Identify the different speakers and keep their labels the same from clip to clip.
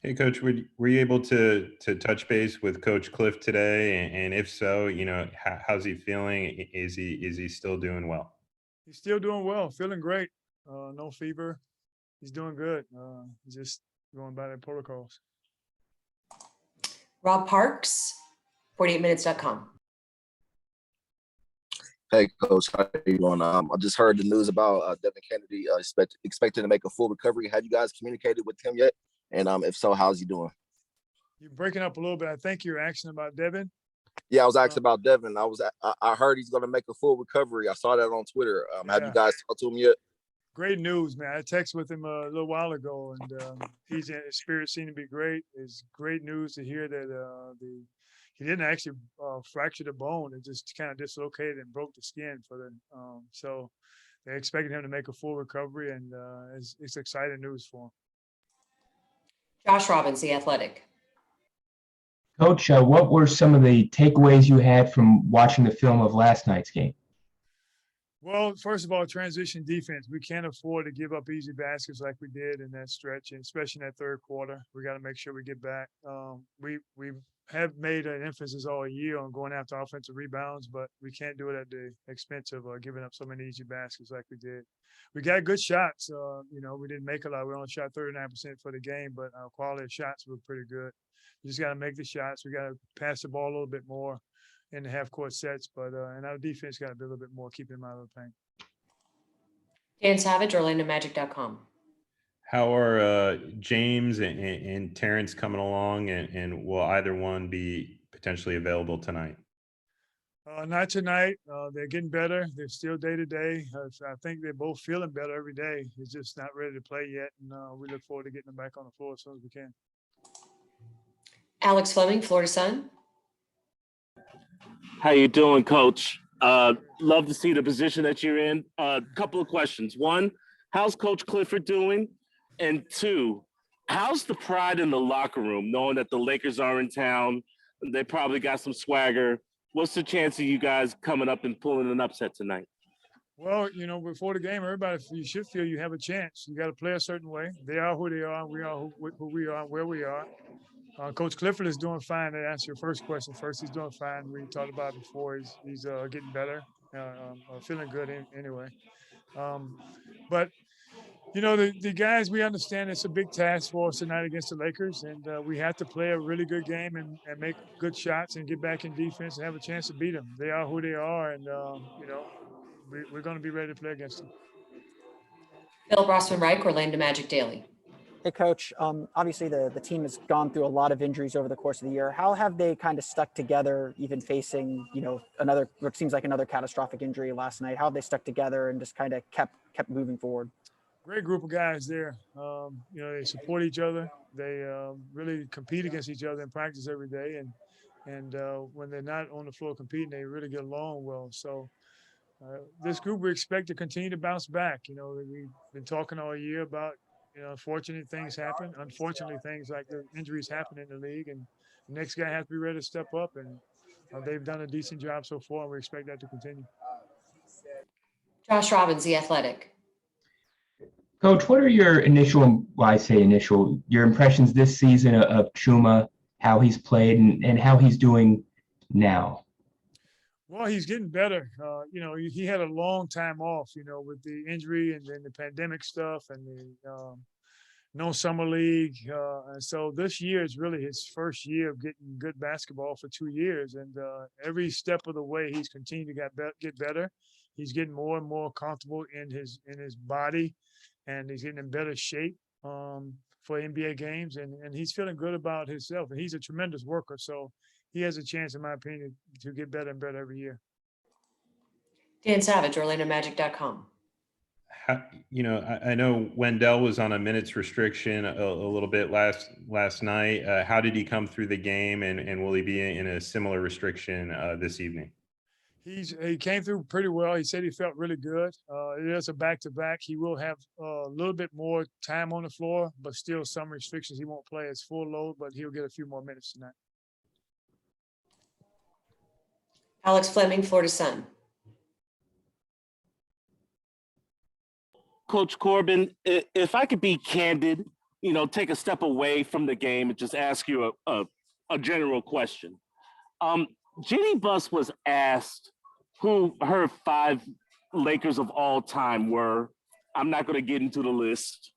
Speaker 1: Hey, Coach, were you able to touch base with Coach Cliff today? And if so, how's he feeling? Is he still doing well?
Speaker 2: He's still doing well, feeling great. No fever. He's doing good. He's just going by the protocols.
Speaker 3: Rob Parks, 48minutes.com.
Speaker 4: Hey, Coach, how are you doing? I just heard the news about Devin Kennedy expected to make a full recovery. Have you guys communicated with him yet? And if so, how's he doing?
Speaker 2: You're breaking up a little bit. I think you're asking about Devin.
Speaker 4: Yeah, I was asking about Devin. I heard he's going to make a full recovery. I saw that on Twitter. Have you guys talked to him yet?
Speaker 2: Great news, man. I texted with him a little while ago, and his spirit seemed to be great. It's great news to hear that he didn't actually fracture the bone. It just kind of dislocated and broke the skin so they're expecting him to make a full recovery, and it's exciting news for him.
Speaker 3: Josh Robbins, The Athletic.
Speaker 5: Coach, what were some of the takeaways you had from watching the film of last night's game?
Speaker 2: Well, first of all, transition defense. We can't afford to give up easy baskets like we did in that stretch, and especially in that third quarter. We got to make sure we get back. We have made an emphasis all year on going after offensive rebounds, but we can't do it at the expense of giving up so many easy baskets like we did. We got good shots. We didn't make a lot. We only shot 39% for the game, but our quality of shots were pretty good. We just got to make the shots. We got to pass the ball a little bit more in the half-court sets, but and our defense got to be a little bit more, keeping them out of the paint.
Speaker 3: Dan Savage, OrlandoMagic.com.
Speaker 1: How are James and Terrence coming along, and will either one be potentially available tonight?
Speaker 2: Not tonight. They're getting better. They're still day to day. I think they're both feeling better every day. It's just not ready to play yet, and we look forward to getting them back on the floor as soon as we can.
Speaker 3: Alex Fleming, Florida Sun.
Speaker 6: How you doing, Coach? Love to see the position that you're in. Couple of questions. One, how's Coach Clifford doing? And two, how's the pride in the locker room, knowing that the Lakers are in town? They probably got some swagger. What's the chance of you guys coming up and pulling an upset tonight?
Speaker 2: Well, before the game, everybody, you should feel you have a chance. You got to play a certain way. They are who they are. We are who we are, where we are. Coach Clifford is doing fine. To answer your first question first, he's doing fine. We talked about it before. He's getting better, feeling good anyway. But the guys, we understand it's a big task for us tonight against the Lakers, and we have to play a really good game and make good shots and get back in defense and have a chance to beat them. They are who they are, and we're going to be ready to play against them.
Speaker 3: Phil Rossman-Reich, Orlando Magic Daily.
Speaker 7: Hey, Coach. Obviously, the team has gone through a lot of injuries over the course of the year. How have they kind of stuck together, even facing, what seems like another catastrophic injury last night? How have they stuck together and just kind of kept moving forward?
Speaker 2: Great group of guys there. They support each other. They really compete against each other in practice every day. And when they're not on the floor competing, they really get along well. So this group, we expect to continue to bounce back. We've been talking all year about, unfortunate things happen. Unfortunately, things like the injuries happen in the league, and the next guy has to be ready to step up. And they've done a decent job so far, and we expect that to continue.
Speaker 3: Josh Robbins, The Athletic.
Speaker 5: Coach, what are your your impressions this season of Chuma, how he's played and how he's doing now?
Speaker 2: Well, he's getting better. He had a long time off, with the injury and then the pandemic stuff and the no summer league. And so this year is really his first year of getting good basketball for 2 years. And every step of the way, he's continued to get better. He's getting more and more comfortable in his body, and he's getting in better shape for NBA games. And he's feeling good about himself. And he's a tremendous worker. So he has a chance, in my opinion, to get better and better every year.
Speaker 3: Dan Savage, OrlandoMagic.com.
Speaker 1: I know Wendell was on a minutes restriction a little bit last night. How did he come through the game, and will he be in a similar restriction this evening?
Speaker 2: He came through pretty well. He said he felt really good. It is a back-to-back. He will have a little bit more time on the floor, but still some restrictions. He won't play as full load, but he'll get a few more minutes tonight.
Speaker 3: Alex Fleming, Florida Sun.
Speaker 6: Coach Corbin, if I could be candid, take a step away from the game and just ask you a general question. Jeannie Buss was asked who her 5 Lakers of all time were. I'm not going to get into the list.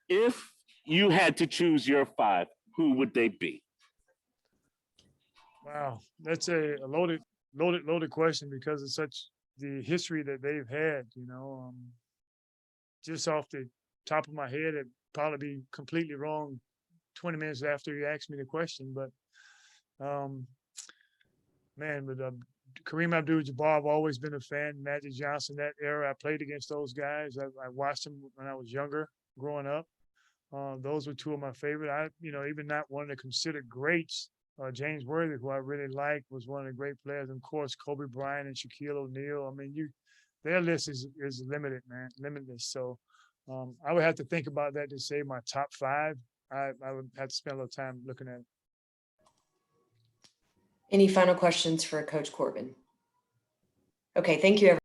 Speaker 6: If you had to choose your 5, who would they be?
Speaker 2: Wow, that's a loaded question because of such the history that they've had. Just off the top of my head, it'd probably be completely wrong 20 minutes after you asked me the question. But Kareem Abdul-Jabbar, I've always been a fan. Magic Johnson, that era, I played against those guys. I watched them when I was younger, growing up. Those were 2 of my favorite. Even not one of the considered greats. James Worthy, who I really liked, was one of the great players. And of course, Kobe Bryant and Shaquille O'Neal. I mean, their list is limited, man, limitless. So I would have to think about that to say my top 5. I would have to spend a little time looking at it.
Speaker 3: Any final questions for Coach Corbin? Okay, thank you, everyone.